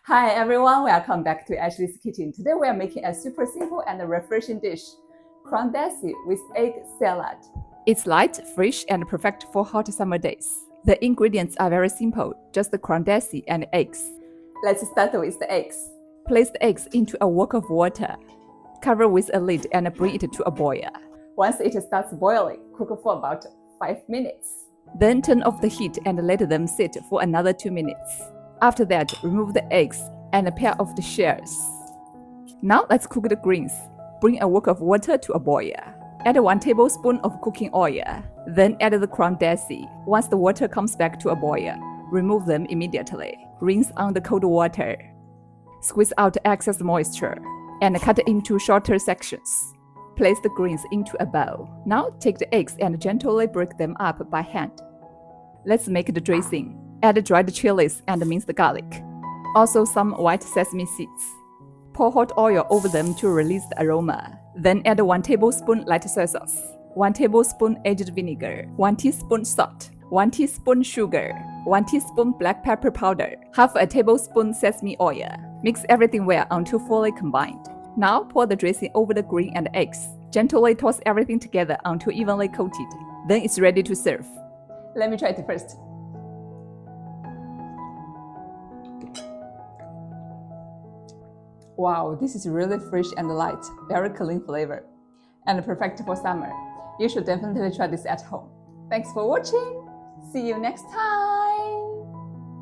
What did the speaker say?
Hi everyone, welcome back to Ashley's Kitchen. Today we are making a super simple and refreshing dish, cranberry with egg salad. It's light, fresh, and perfect for hot summer days. The ingredients are very simple, just the cranberry and eggs. Let's start with the eggs. Place the eggs into a wok of water. Cover with a lid and bring it to a boil. Once it starts boiling, cook for about 5 minutes. Then turn off the heat and let them sit for another 2 minutes. After that, remove the eggs and peel off the shells. Now let's cook the greens. Bring a wok of water to a boil. Add 1 tablespoon of cooking oil. Then add the cranberry. Once the water comes back to a boil, remove them immediately. Rinse on the cold water. Squeeze out excess moisture and cut into shorter sections. Place the greens into a bowl. Now take the eggs and gently break them up by hand. Let's make the dressing. Add dried chilies and minced garlic. Also some white sesame seeds. Pour hot oil over them to release the aroma. Then add 1 tablespoon light soy sauce, 1 tablespoon aged vinegar, 1 teaspoon salt, 1 teaspoon sugar, 1 teaspoon black pepper powder, half a tablespoon sesame oil. Mix everything well until fully combined. Now pour the dressing over the green and eggs. Gently toss everything together until evenly coated. Then it's ready to serve. Let me try it first. Wow, this is really fresh and light, very clean flavor, and perfect for summer. You should definitely try this at home. Thanks for watching. See you next time.